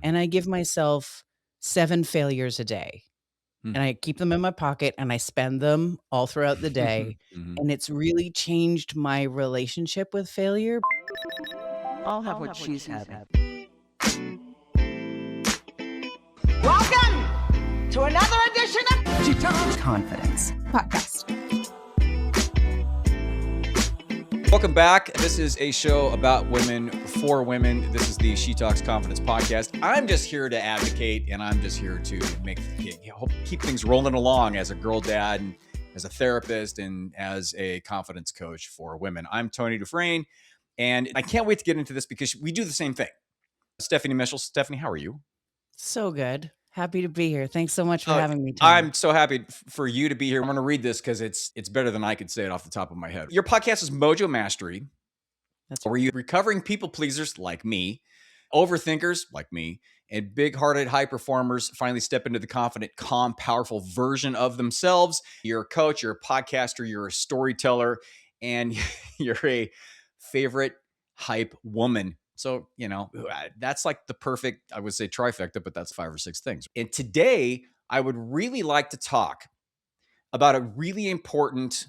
and I give myself 7 failures a day, Hmm. and I keep them in my pocket, and I spend them all throughout the day, Mhm. and it's really changed my relationship with failure. I'll have what she's having. Welcome to another edition of She talks confidence. Podcast. Welcome back. This is a show about women for women. This is the She Talks Confidence podcast. I'm just here to advocate, and I'm just here to keep things rolling along as a girl dad and as a therapist and as a confidence coach for women. I'm Tony Dufresne, and I can't wait to get into this because we do the same thing. Stephanie Michel. Stephanie, how are you? So good. Happy to be here. Thanks so much for having me, Tony. I'm so happy for you to be here. I'm going to read this because it's better than I could say it off the top of my head. Your podcast is Mojo Mastery. That's Were you recovering people pleasers like me, overthinkers like me, and big-hearted high performers finally step into the confident, calm, powerful version of themselves? You're a coach, you're a podcaster, you're a storyteller, and you're a favorite hype woman. So, that's like the perfect, I would say trifecta, but that's 5 or 6 things. And today, I would really like to talk about a really important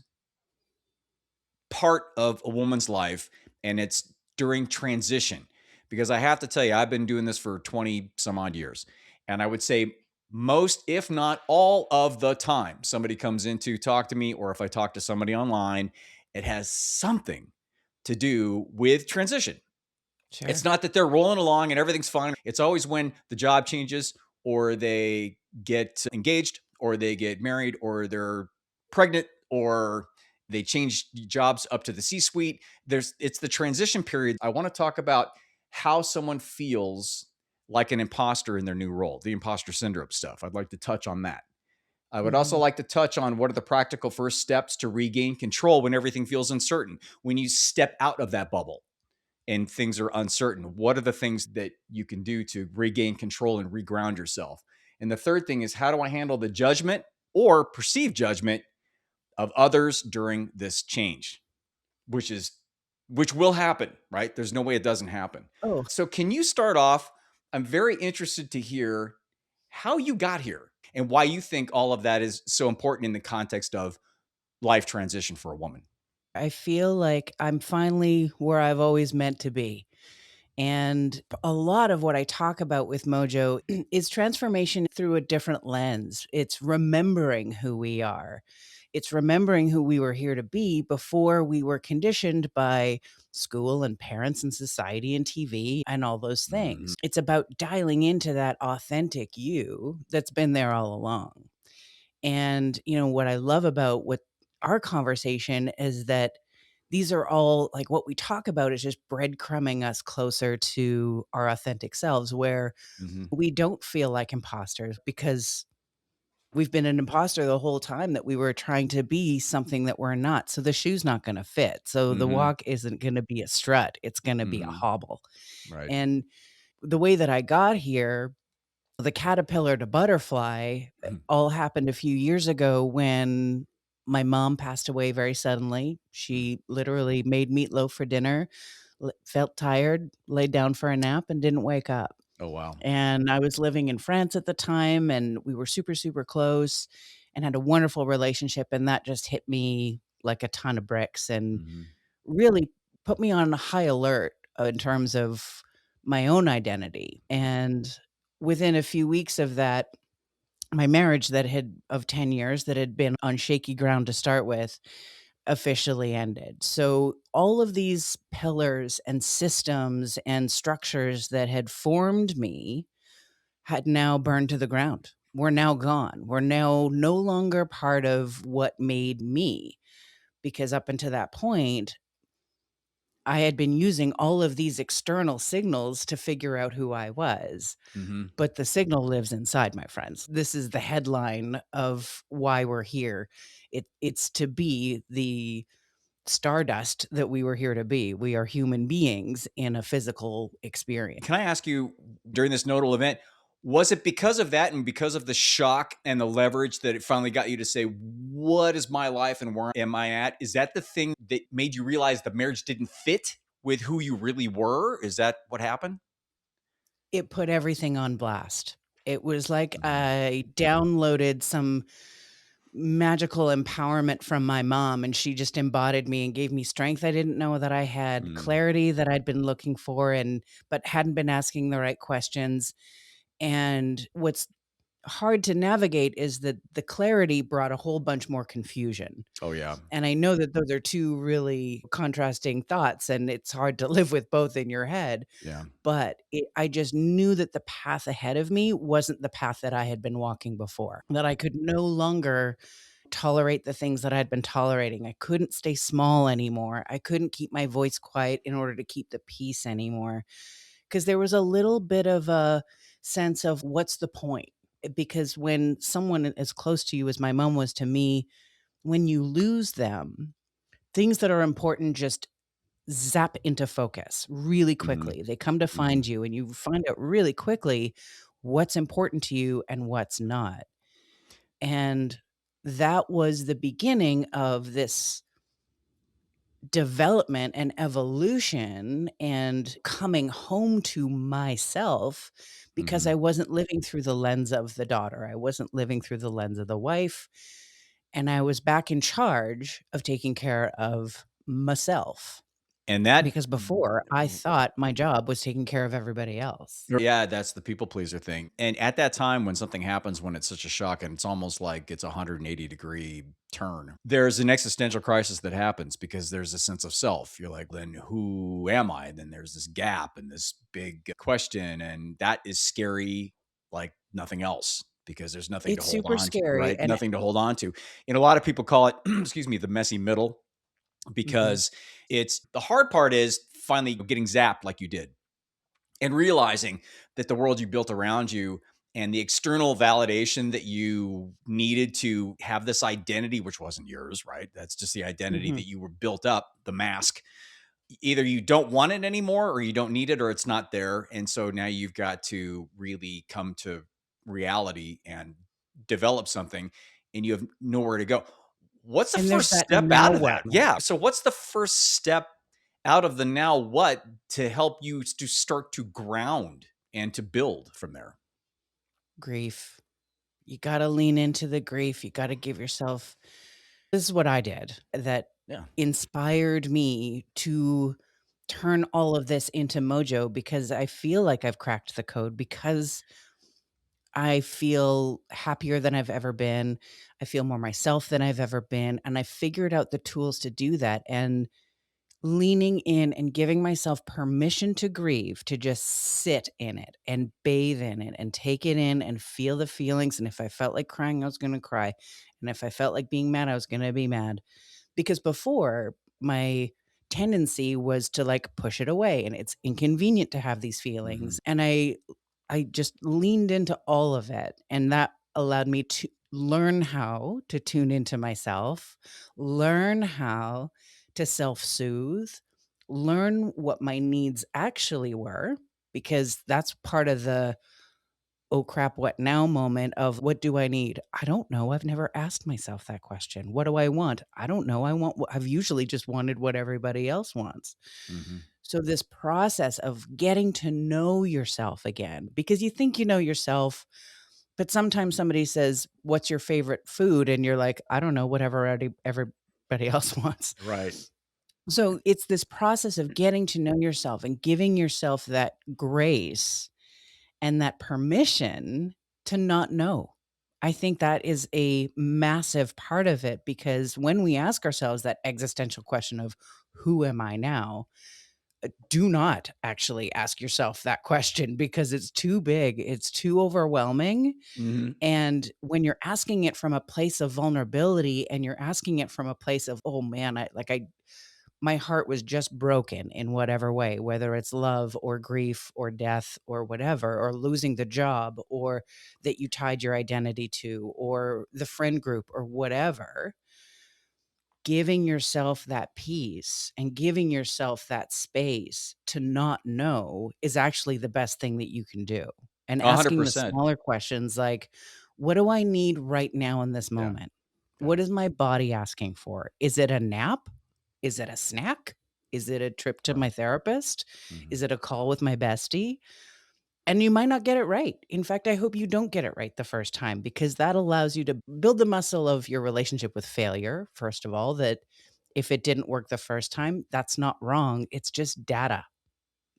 part of a woman's life, and it's during transition. Because I have to tell you, I've been doing this for 20 some odd years. And I would say most, if not all of the time, somebody comes in to talk to me, or if I talk to somebody online, it has something to do with transition. sure. It's not that they're rolling along and everything's fine. It's always when the job changes, or they get engaged, or they get married, or they're pregnant, or they change jobs up to the C-suite. It's the transition period. I want to talk about how someone feels like an imposter in their new role, the imposter syndrome stuff. I'd like to touch on that. I would also Mhm. like to touch on what are the practical first steps to regain control when everything feels uncertain, when you step out of that bubble and things are uncertain. What are the things that you can do to regain control and reground yourself? And the third thing is, how do I handle the judgment or perceived judgment of others during this change, which will happen, right? There's no way it doesn't happen. Oh, So can you start off? I'm very interested to hear how you got here and why you think all of that is so important in the context of life transition for a woman. I feel like I'm finally where I've always meant to be. And a lot of what I talk about with Mojo is transformation through a different lens. It's remembering who we are. It's remembering who we were here to be before we were conditioned by school and parents and society and TV and all those Mhm. things. It's about dialing into that authentic you that's been there all along. And, what I love about what our conversation is that these are all like what we talk about is just breadcrumbing us closer to our authentic selves where Mhm. we don't feel like imposters because we've been an imposter the whole time that we were trying to be something that we're not. So the shoe's not going to fit. So the Mhm. walk isn't going to be a strut. It's going to be a Mhm. hobble. Right. And the way that I got here, the caterpillar to butterfly Mhm. all happened a few years ago when my mom passed away very suddenly. She literally made meatloaf for dinner, felt tired, laid down for a nap, and didn't wake up. Oh, wow. And I was living in France at the time, and we were super, super close and had a wonderful relationship. And that just hit me like a ton of bricks and Mhm. really put me on high alert in terms of my own identity. And within a few weeks of that, my marriage of 10 years that had been on shaky ground to start with officially ended. So all of these pillars and systems and structures that had formed me had now burned to the ground. We're now gone. We're now no longer part of what made me because up until that point, I had been using all of these external signals to figure out who I was, Mhm. but the signal lives inside, my friends. This is the headline of why we're here. It's to be the stardust that we were here to be. We are human beings in a physical experience. Can I ask you, during this notable event, was it because of that and because of the shock and the leverage that it finally got you to say, what is my life and where am I at? Is that the thing that made you realize the marriage didn't fit with who you really were? Is that what happened? It put everything on blast. It was like Mhm. I downloaded some magical empowerment from my mom, and she just embodied me and gave me strength I didn't know that I had, Mm. clarity that I'd been looking for and but hadn't been asking the right questions. And what's hard to navigate is that the clarity brought a whole bunch more confusion. Oh, yeah. And I know that those are 2 really contrasting thoughts, and it's hard to live with both in your head, Yeah. but I just knew that the path ahead of me wasn't the path that I had been walking before, that I could no longer tolerate the things that I'd been tolerating. I couldn't stay small anymore. I couldn't keep my voice quiet in order to keep the peace anymore. Because there was a little bit of a sense of what's the point? Because when someone as close to you as my mom was to me, when you lose them, things that are important just zap into focus really Mhm. quickly. They come to Mhm. find you, and you find out really quickly what's important to you and what's not. And that was the beginning of this development and evolution and coming home to myself because I Mhm. wasn't living through the lens of the daughter. I wasn't living through the lens of the wife. And I was back in charge of taking care of myself And that because before I thought my job was taking care of everybody else. Yeah, that's the people pleaser thing. And at that time, when something happens, when it's such a shock and it's almost like it's a 180-degree turn, there's an existential crisis that happens because there's a sense of self. You're like, then who am I? Then there's this gap and this big question. And that is scary like nothing else because there's nothing to It's hold super on to, scary. right? And Nothing to hold on to. And a lot of people call it, excuse me, the messy middle Mhm. because it's the hard part is finally getting zapped like you did and realizing that the world you built around you and the external validation that you needed to have this identity, which wasn't yours, right? That's just the identity Mhm. that you were built up, the mask. Either you don't want it anymore or you don't need it or it's not there. And so now you've got to really come to reality and develop something and you have nowhere to go. What's the and there's first that step now out of what that? Yeah. So what's the first step out of the now what to help you to start to ground and to build from there? grief. You gotta lean into the grief. You gotta give yourself this is what I did that Yeah. inspired me to turn all of this into Mojo because I feel like I've cracked the code because I feel happier than I've ever been. I feel more myself than I've ever been, and I figured out the tools to do that, and leaning in and giving myself permission to grieve, to just sit in it and bathe in it and take it in and feel the feelings, and if I felt like crying, I was gonna cry, and if I felt like being mad, I was gonna be mad. Because before, my tendency was to, like, push it away, and it's inconvenient to have these Mhm. feelings, and I just leaned into all of it, and that allowed me to learn how to tune into myself, learn how to self-soothe, learn what my needs actually were, because that's part of the "Oh crap, what now?" moment of, "What do I need?" I don't know, I've never asked myself that question. "What do I want?" I don't know, I've usually just wanted what everybody else wants. Mhm. So this process of getting to know yourself again, because you think you know yourself, but sometimes somebody says, "What's your favorite food?" And you're like, "I don't know, whatever everybody else wants." Right. So it's this process of getting to know yourself and giving yourself that grace and that permission to not know. I think that is a massive part of it because when we ask ourselves that existential question of, "Who am I now?" Do not actually ask yourself that question because it's too big, it's too overwhelming, Mhm. and when you're asking it from a place of vulnerability and you're asking it from a place of, "Oh, man, I my heart was just broken in whatever way, whether it's love or grief or death or whatever, or losing the job or that you tied your identity to or the friend group or whatever, giving yourself that peace and giving yourself that space to not know is actually the best thing that you can do. And asking the 100%. smaller questions like, what do I need right now in this Yeah. moment? Yeah. What is my body asking for? Is it a nap? Is it a snack? Is it a trip to my therapist? Mhm. Is it a call with my bestie? And you might not get it right. In fact, I hope you don't get it right the first time because that allows you to build the muscle of your relationship with failure, first of all, that if it didn't work the first time, that's not wrong. It's just data.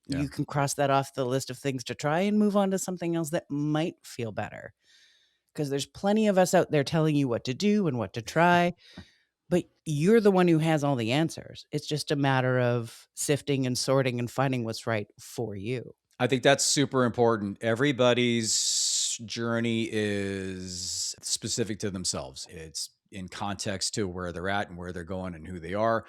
Yeah. You can cross that off the list of things to try and move on to something else that might feel better. Because there's plenty of us out there telling you what to do and what to try, but you're the one who has all the answers. It's just a matter of sifting and sorting and finding what's right for you. I think that's super important. Everybody's journey is specific to themselves. It's in context to where they're at and where they're going and who they are.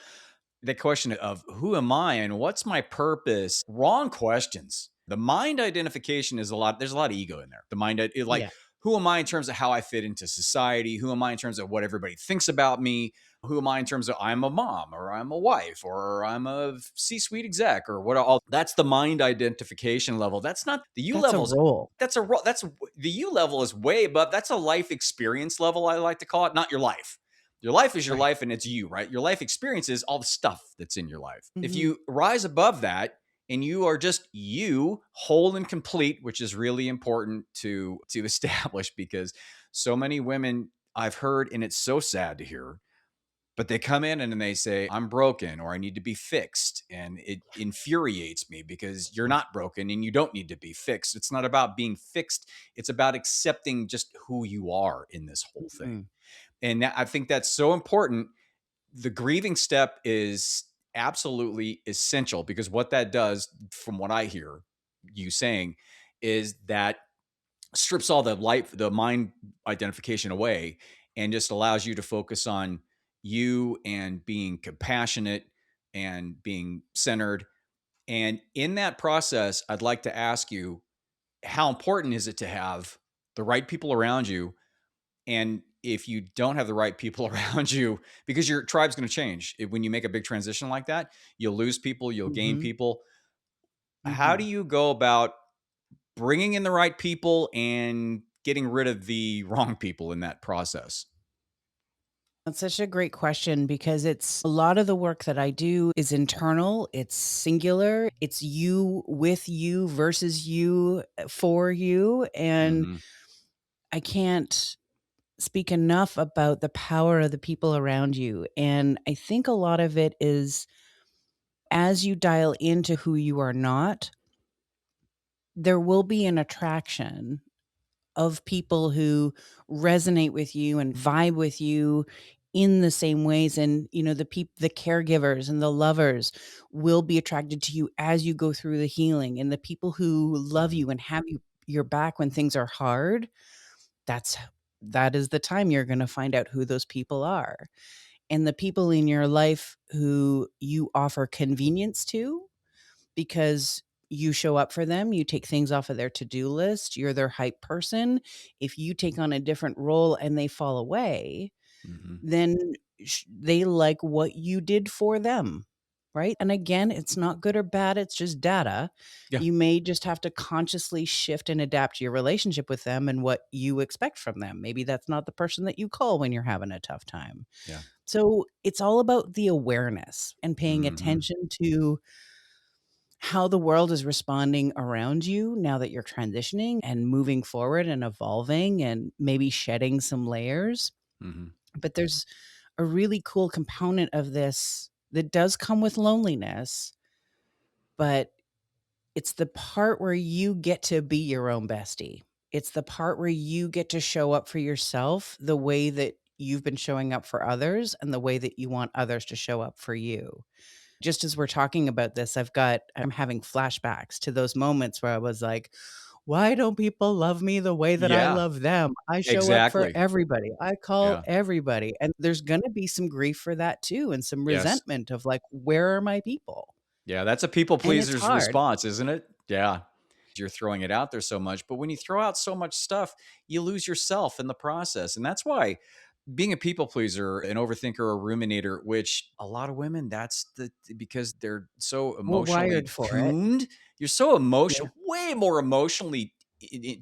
The question of who am I and what's my purpose? Wrong questions. The mind identification is there's a lot of ego in there. The mind, like, Yeah. who am I in terms of how I fit into society? Who am I in terms of what everybody thinks about me? Who am I in terms of I'm a mom or I'm a wife or I'm a C-suite exec or what all that's the mind identification level. That's not the U That's a levels. role. That's the U level is way above. That's a life experience level, I like to call it, not your life. Your life is your Right. life and it's you, right? Your life experience is all the stuff that's in your life. If Mhm. you rise above that and you are just you, whole and complete, which is really important to establish because so many women I've heard, and it's so sad to hear, but they come in and then they say, I'm broken or I need to be fixed. And it infuriates me because you're not broken and you don't need to be fixed. It's not about being fixed, it's about accepting just who you are in this whole thing. Mhm. And I think that's so important. The grieving step is absolutely essential because what that does, from what I hear you saying, is that strips all the mind identification away and just allows you to focus on you and being compassionate and being centered. And in that process, I'd like to ask you, how important is it to have the right people around you? And if you don't have the right people around you, because your tribe's going to change. When you make a big transition like that, you'll lose people, you'll gain Mhm. people. How do Mhm. you go about bringing in the right people and getting rid of the wrong people in that process? That's such a great question because it's a lot of the work that I do is internal, it's singular, it's you with you versus you for you. And Hmm. I can't speak enough about the power of the people around you. And I think a lot of it is as you dial into who you are not, there will be an attraction of people who resonate with you and vibe with you in the same ways. And the caregivers and the lovers will be attracted to you as you go through the healing, and the people who love Hmm. you and have your back when things are hard. that's that is the time you're going to find out who those people are. And the people in your life who you offer convenience to because you show up for them, you take things off of their to-do list, you're their hype person. If you take on a different role and they fall away, Hmm. then they like what you did for them, right? And again, it's not good or bad, it's just data. Yeah. You may just have to consciously shift and adapt your relationship with them and what you expect from them. Maybe that's not the person that you call when you're having a tough time. Yeah. So, it's all about the awareness and paying Hmm. attention to how the world is responding around you now that you're transitioning and moving forward and evolving and maybe shedding some layers. Hmm. But there's a really cool component of this that does come with loneliness, but it's the part where you get to be your own bestie. It's the part where you get to show up for yourself the way that you've been showing up for others and the way that you want others to show up for you. Just as we're talking about this, I'm having flashbacks to those moments where I was like, "Why don't people love me the way that I Yeah. love them? I show up for Exactly. everybody. I call Yeah. everybody." And there's gonna be some grief for that too and some Yes. resentment of like, "Where are my people?" Yeah. That's a people And it's pleaser's hard. response, isn't it? Yeah. You're throwing it out there so much, but when you throw out so much stuff, you lose yourself in the process. And that's why being a people pleaser, an overthinker, or ruminator, which a lot of women, that's because they're so We're emotionally wired for it. tuned. You're so Yeah. emotional, way more emotionally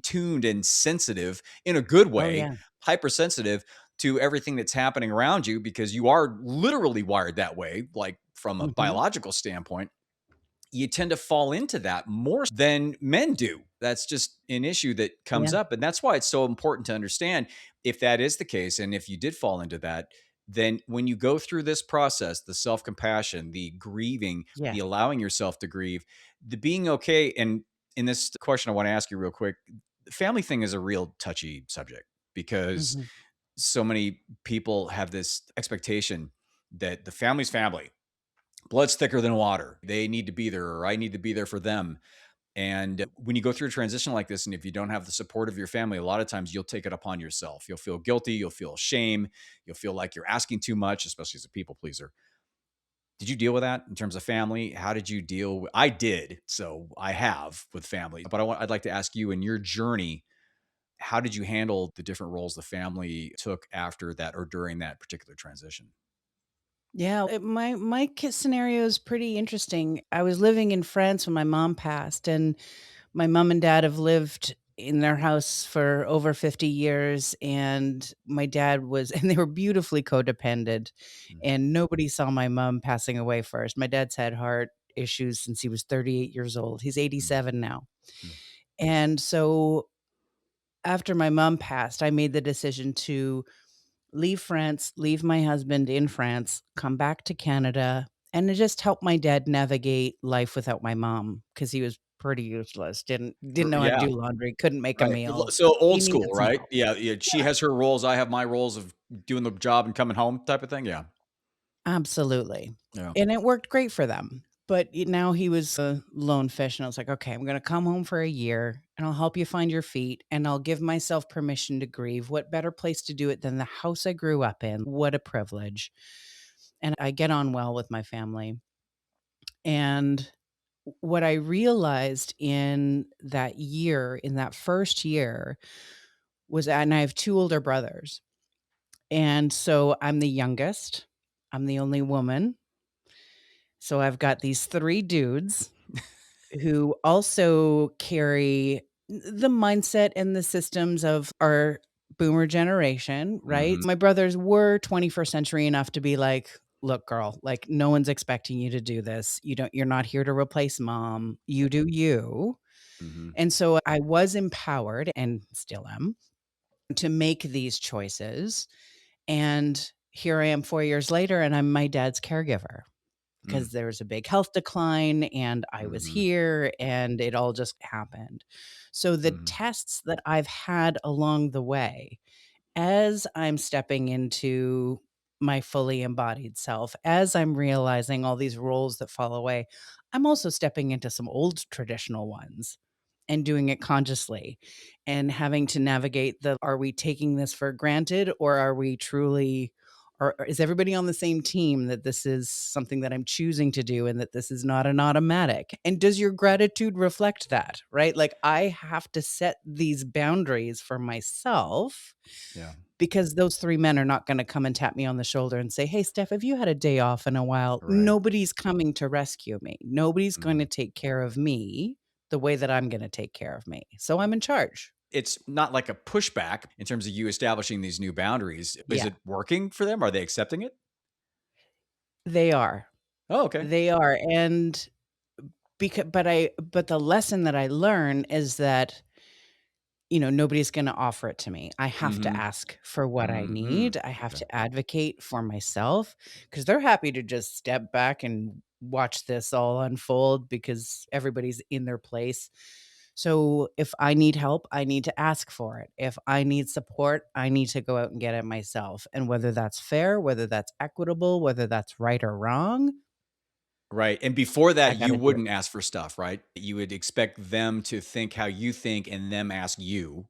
tuned and sensitive in a good Oh, way, yeah. hypersensitive to everything that's happening around you because you are literally wired that way, like from a Mhm. biological standpoint. you tend to fall into that more than men do. That's just an issue that comes Yeah. up. And that's why it's so important to understand if that is the case. And if you did fall into that, then when you go through this process, the self compassion, the grieving, the Yes. allowing yourself to grieve, the being okay. And in this question, I want to ask you real quick, the family thing is a real touchy subject because Mhm. so many people have this expectation that the family's family, blood's thicker than water. They need to be there, or I need to be there for them. And when you go through a transition like this, and if you don't have the support of your family, a lot of times you'll take it upon yourself. You'll feel guilty. You'll feel shame. You'll feel like you're asking too much, especially as a people pleaser. Did you deal with that in terms of family? How did you deal with, I did. So I have with family, but I'd like to ask you in your journey, how did you handle the different roles the family took after that or during that particular transition? Yeah, my scenario is pretty interesting. I was living in France when my mom passed, and my mom and dad have lived in their house for over 50 years, and my dad was and they were beautifully codependent, Mm, and nobody saw my mom passing away first. My dad's had heart issues since he was 38 years old. He's mm, 87 now. mm, And so after my mom passed, I made the decision to leave France, leave my husband in France, come back to Canada, and to just help my dad navigate life without my mom because he was pretty useless. Didn't know how to yeah. do laundry, couldn't make a Right. meal. So He old school, needed some right? help. Yeah, yeah. She Yeah, has her roles. I have my roles of doing the job and coming home type of thing. Yeah. absolutely. Yeah. And it worked great for them. But now he was a lone fish, and I was like, okay, I'm going to come home for a year and I'll help you find your feet and I'll give myself permission to grieve. What better place to do it than the house I grew up in? What a privilege. And I get on well with my family. And what I realized in that year, in that first year, was and I have 2 older brothers, and so I'm the youngest. I'm the only woman. So I've got these 3 dudes who also carry the mindset and the systems of our boomer generation, right? Mhm. My brothers were 21st century enough to be like, "Look, girl, like no one's expecting you to do this. You're not here to replace mom. You do you." Mhm. And so I was empowered and still am to make these choices. And here I am 4 years later and I'm my dad's caregiver Mm. because there was a big health decline and I was Mhm. here and it all just happened. So the Mhm. tests that I've had along the way as I'm stepping into my fully embodied self, as I'm realizing all these roles that fall away, I'm also stepping into some old traditional ones and doing it consciously and having to navigate the are we taking this for granted or are we truly or is everybody on the same team that this is something that I'm choosing to do and that this is not an automatic? And does your gratitude reflect that, right? Like I have to set these boundaries for myself Yeah. because those 3 men are not gonna come and tap me on the shoulder and say, "Hey, Steph, have you had a day off in a while?" Right. Nobody's coming to rescue me. Nobody's going to Mhm. take care of me the way that I'm gonna take care of me. So I'm in charge. It's not like a pushback in terms of you establishing these new boundaries. Is Yeah, it working for them? Are they accepting it? they are. Oh, okay. They are, and but the lesson that I learn is that nobody's gonna offer it to me. I have to Mhm. ask for what I Mhm. need. I have Okay. to advocate for myself because 'cause they're happy to just step back and watch this all unfold because everybody's in their place. So, if I need help, I need to ask for it. If I need support, I need to go out and get it myself, and whether that's fair, whether that's equitable, whether that's right or wrong, Right. And before I that, you gotta do it. wouldn't ask for stuff, right? You would expect them to think how you think and them ask you.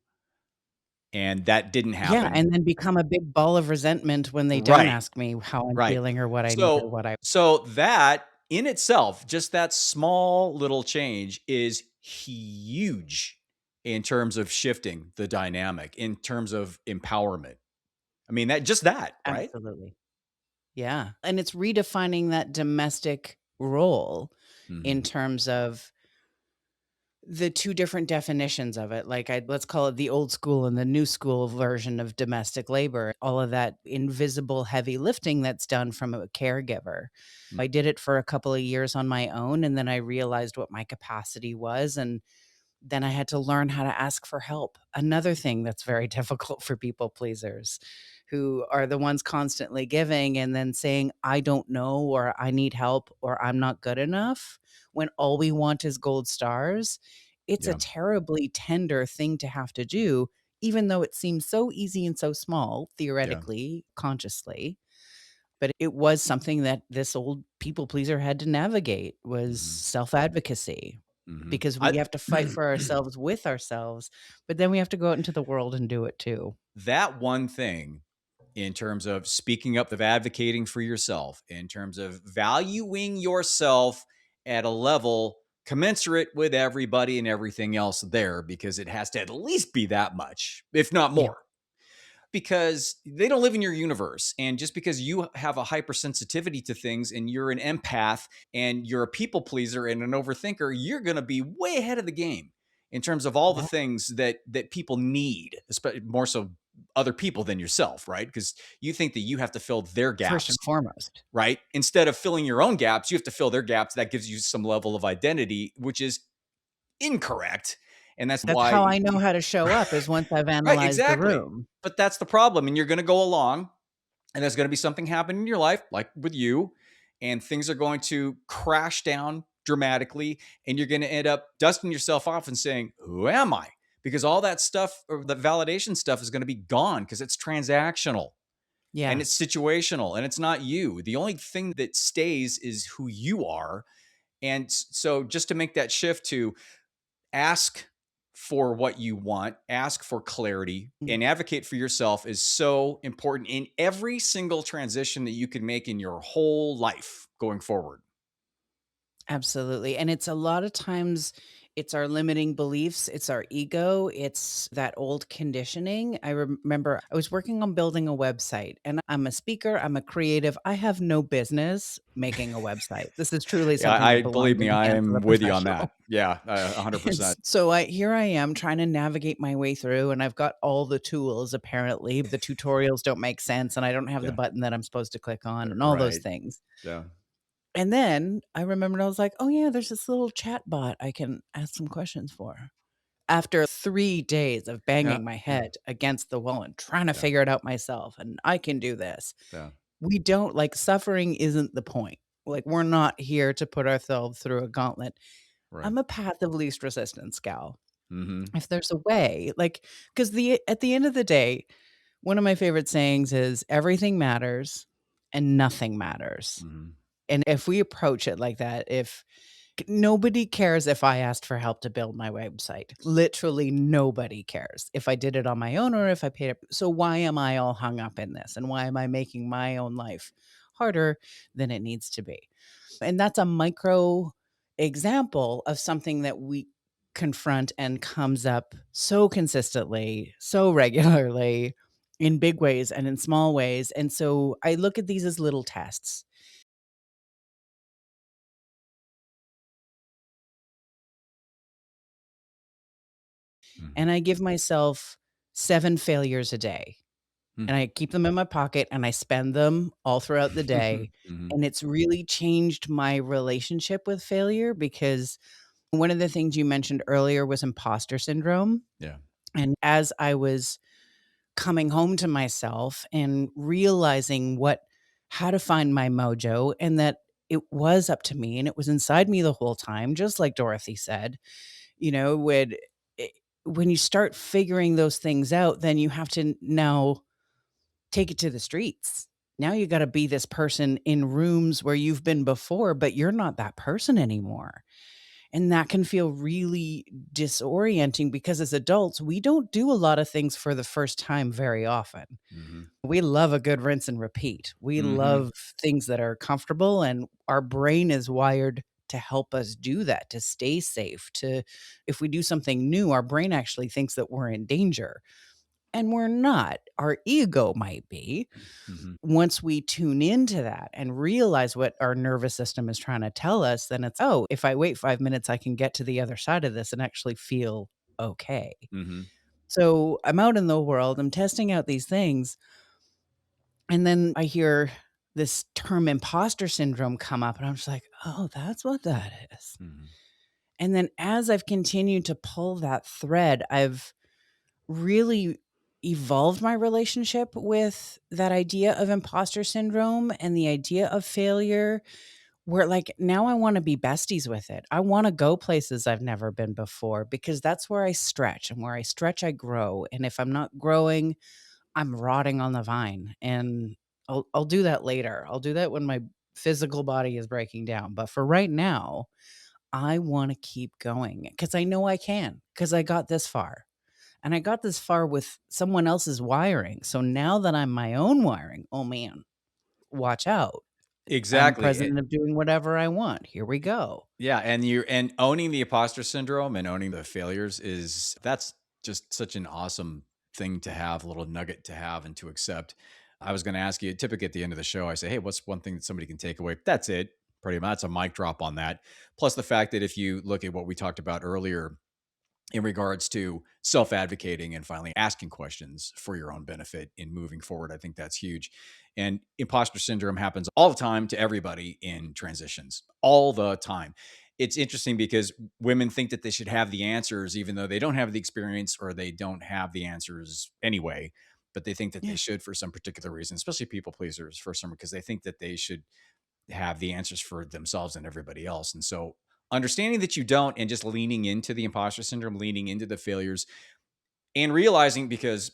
And that didn't Yeah, happen. and then become a big ball of resentment when they don't Right. ask me how I'm Right. feeling or what I need So or what I so that in itself, just that small little change is huge in terms of shifting the dynamic, in terms of empowerment. I mean, that just that, right? absolutely. Yeah, and it's redefining that domestic role in Mhm. terms of the 2 different definitions of it, like, let's call it the old school and the new school version of domestic labor, all of that invisible heavy lifting that's done from a caregiver. Mm. I did it for a couple of years on my own, and then I realized what my capacity was, and then I had to learn how to ask for help. Another thing that's very difficult for people pleasers who are the ones constantly giving and then saying, I don't know, or I need help, or I'm not good enough, when all we want is gold stars. It's a Yeah. terribly tender thing to have to do, even though it seems so easy and so small, Yeah. theoretically, consciously. But it was something that this old people pleaser had to navigate was Mhm. self-advocacy, Mhm. because we have to fight for ourselves with ourselves, but then we have to go out into the world and do it too. That one thing, in terms of speaking up, of advocating for yourself, in terms of valuing yourself at a level commensurate with everybody and everything else there, because it has to at least be that much, if not Yeah, more, because they don't live in your universe. And just because you have a hypersensitivity to things and you're an empath and you're a people pleaser and an overthinker, you're going to be way ahead of the game in terms of all the yeah, things that people need, especially more so other people than yourself, right? Because you think that you have to fill their first gaps, and foremost. right? Instead of filling your own gaps, you have to fill their gaps. That gives you some level of identity, which is incorrect. And that's That's why how I know how to show up is once I've right, analyzed the exactly. room. But that's the problem. And you're going to go along and there's going to be something happen in your life, like with you, and things are going to crash down dramatically. And you're going to end up dusting yourself off and saying, who am I? Because all that stuff, or the validation stuff, is going to be gone because it's transactional and Yeah, it's situational and it's not you. The only thing that stays is who you are. And so just to make that shift to ask for what you want, ask for clarity, mm, and advocate for yourself is so important in every single transition that you can make in your whole life going forward. absolutely, and it's a lot of times it's our limiting beliefs, it's our ego, it's that old conditioning. I remember I was working on building a website, and I'm a speaker, I'm a creative, I have no business making a website. This is truly Yeah, something that I belongs believe in me, the I hands of a am with you on that. professional. Yeah, And 100%. so here I am trying to navigate my way through, and I've got all the tools apparently. The tutorials don't make sense, and I don't have the Yeah, button that I'm supposed to click on and all those right. things. Yeah, And then I remembered I was like, "Oh yeah, there's this little chat bot I can ask some questions for." After 3 days of yeah, banging my head against the wall and trying to yeah, figure it out myself, and I can do this. yeah. We don't like, suffering isn't the point. Like, we're not here to put ourselves through a gauntlet. Right. I'm a path of least resistance gal. Mm-hmm. If there's a way, like, because the at the end of the day, one of my favorite sayings is, "Everything matters and nothing matters." Mm-hmm. And if we approach it like that, if nobody cares if I asked for help to build my website. Literally nobody cares if I did it on my own or if I paid it. So why am I all hung up in this? And why am I making my own life harder than it needs to be? And that's a micro example of something that we confront and comes up so consistently, so regularly, in big ways and in small ways. And so I look at these as little tests. Mm-hmm. And I give myself 7 failures a day, and I keep them in my pocket, and I spend them all throughout the day, Mm-hmm. and it's really changed my relationship with failure because one of the things you mentioned earlier was imposter syndrome, Yeah. and as I was coming home to myself and realizing what how to find my mojo and that it was up to me and it was inside me the whole time, just like Dorothy said, would I when you start figuring those things out, then you have to now take it to the streets. Now you gotta be this person in rooms where you've been before, but you're not that person anymore. And that can feel really disorienting because as adults, we don't do a lot of things for the first time very often. Mm-hmm. We love a good rinse and repeat. We Mm-hmm. love things that are comfortable, and our brain is wired to help us do that, to stay safe, to if we do something new, our brain actually thinks that we're in danger, and we're not. our ego might be. Mhm. Once we tune into that and realize what our nervous system is trying to tell us, then it's, oh, if I wait 5 minutes, I can get to the other side of this and actually feel okay. Mhm. So I'm out in the world, I'm testing out these things, and then I hear this term imposter syndrome come up, and I'm just like, oh, that's what that is. Mhm. And then as I've continued to pull that thread, I've really evolved my relationship with that idea of imposter syndrome and the idea of failure, where like now I want to be besties with it. I want to go places I've never been before because that's where I stretch, and where I stretch, I grow. And if I'm not growing, I'm rotting on the vine. And I'll do that later. I'll do that when my physical body is breaking down. But for right now, I want to keep going because I know I can, because I got this far. And I got this far with someone else's wiring. So now that I'm my own wiring, oh man, watch out. I'm Exactly. president of doing whatever I want. Here we go. Yeah, and owning the imposter syndrome and owning the failures is that's just such an awesome thing to have, a little nugget to have and to accept. I was going to ask you, typically at the end of the show, I say, "Hey, what's one thing that somebody can take away?" That's it. Pretty much, that's a mic drop on that. Plus the fact that if you look at what we talked about earlier in regards to self-advocating and finally asking questions for your own benefit in moving forward. I think that's huge. And imposter syndrome happens all the time to everybody in transitions, all the time. It's interesting because women think that they should have the answers, even though they don't have the experience or they don't have the answers anyway. But they think that they Yeah, should for some particular reason, especially people pleasers for some, because they think that they should have the answers for themselves and everybody else. And so understanding that you don't and just leaning into the imposter syndrome, leaning into the failures and realizing because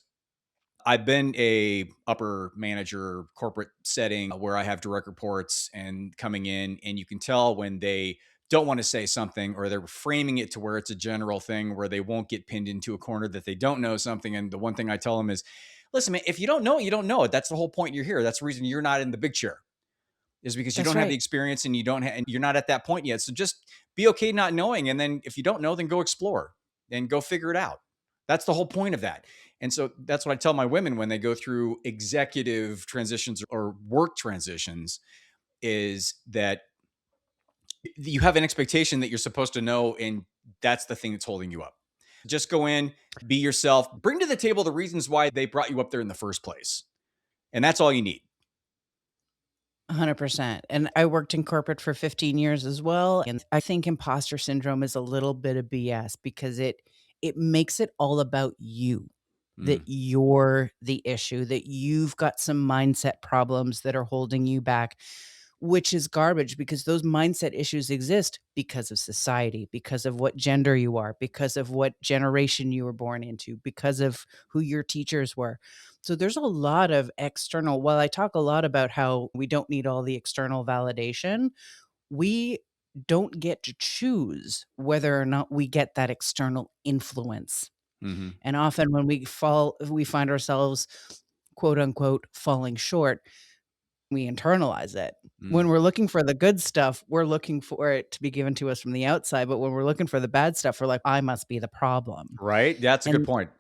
I've been a upper manager corporate setting where I have direct reports and coming in and you can tell when they don't want to say something or they're framing it to where it's a general thing where they won't get pinned into a corner that they don't know something. And the one thing I tell them is, listen, man, if you don't know it, you don't know it. That's the whole point you're here. That's the reason you're not in the big chair is because you that's don't have the right. experience and and you're not at that point yet. So just be okay not knowing. And then if you don't know, then go explore and go figure it out. That's the whole point of that. And so that's what I tell my women when they go through executive transitions or work transitions is that you have an expectation that you're supposed to know. And that's the thing that's holding you up. Just go in, be yourself, bring to the table the reasons why they brought you up there in the first place. And that's all you need. 100%. And I worked in corporate for 15 years as well. And I think imposter syndrome is a little bit of BS because it makes it all about you. That Mm, you're the issue, that you've got some mindset problems that are holding you back, which is garbage because those mindset issues exist because of society, because of what gender you are, because of what generation you were born into, because of who your teachers were. So there's a lot of external, while I talk a lot about how we don't need all the external validation, we don't get to choose whether or not we get that external influence. hmm And often when we find ourselves quote unquote falling short, we internalize it. When mm. we're looking for the good stuff, we're looking for it to be given to us from the outside, but when we're looking for the bad stuff, we're like, "I must be the problem." Right? That's a good And point.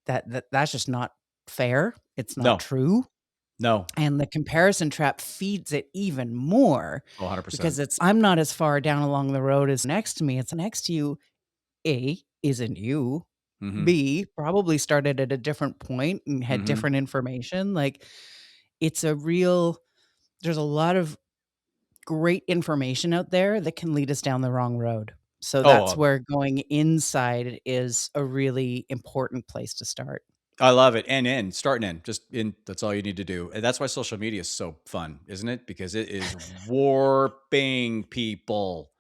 that's just not fair. It's not No, true, no. and the comparison trap feeds it even more Oh, 100%. because it's, I'm not as far down along the road as next to me. It's next to you, A, isn't you. Mhm, B, probably started at a different point and had mhm. different information. Like, it's a real there's a lot of great information out there that can lead us down the wrong road. So Oh, that's where going inside is a really important place to start. I love it. And start and end. Just in that's all you need to do. And that's why social media is so fun, isn't it? Because it is warping people.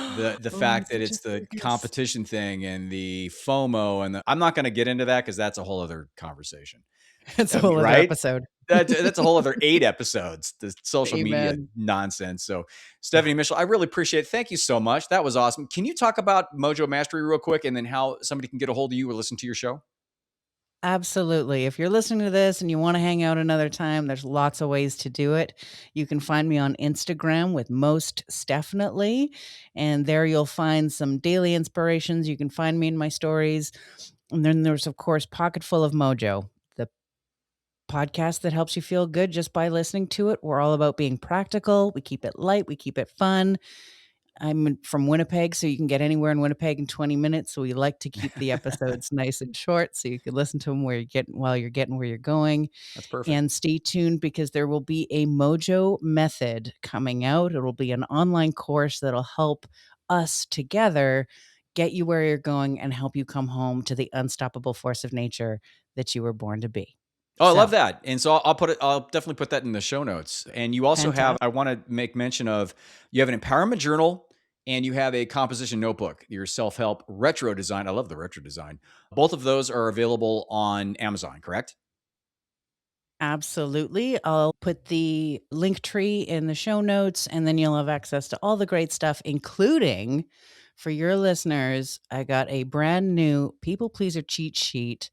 The Oh, I'm fact that such a it's the circus. competition thing and the FOMO and the I'm not gonna get into that because that's a whole other conversation. It's a I mean, whole other right? episode. That's a whole other 8 episodes, the social media Amen. nonsense. So, Yeah, Stephanie Mitchell, I really appreciate it. Thank you so much. That was awesome. Can you talk about Mojo Mastery real quick and then how somebody can get a hold of you or listen to your show? absolutely. If you're listening to this and you want to hang out another time, there's lots of ways to do it. You can find me on Instagram with most definitely, and there you'll find some daily inspirations. You can find me in my stories. And then there's, of course, Pocket Full of Mojo, the podcast that helps you feel good just by listening to it. We're all about being practical. We keep it light. We keep it fun. I'm from Winnipeg, so you can get anywhere in Winnipeg in 20 minutes. So we like to keep the episodes nice and short so you can listen to them while you're getting where you're going. That's perfect. And stay tuned because there will be a Mojo method coming out. It will be an online course that'll help us together get you where you're going and help you come home to the unstoppable force of nature that you were born to be. Oh, I love So, that. And so I'll definitely put that in the show notes. And you also have, fantastic. I want to make mention of, you have an empowerment journal and you have a composition notebook, your self-help retro design. I love the retro design. Both of those are available on Amazon, correct? Absolutely. I'll put the link tree in the show notes, and then you'll have access to all the great stuff, including for your listeners. I got a brand new people pleaser cheat sheet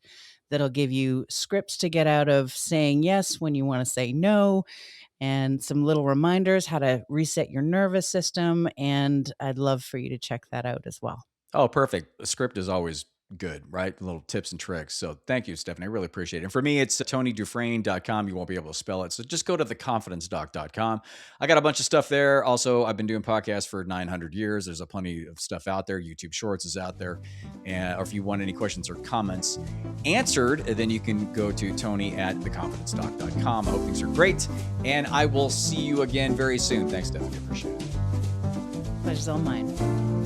that'll give you scripts to get out of saying yes when you want to say no, and some little reminders how to reset your nervous system. And I'd love for you to check that out as well. Oh, perfect. The script is always good, right? Little tips and tricks. So thank you, Stephanie. I really appreciate it. And for me, it's tonydufresne.com. You won't be able to spell it. So just go to theconfidencedoc.com. I got a bunch of stuff there. Also, I've been doing podcasts for 900 years. There's a plenty of stuff out there. YouTube Shorts is out there. And or if you want any questions or comments answered, then you can go to Tony at theconfidencedoc.com. I hope things are great. And I will see you again very soon. Thanks, Stephanie. Appreciate it. Pleasure's all mine.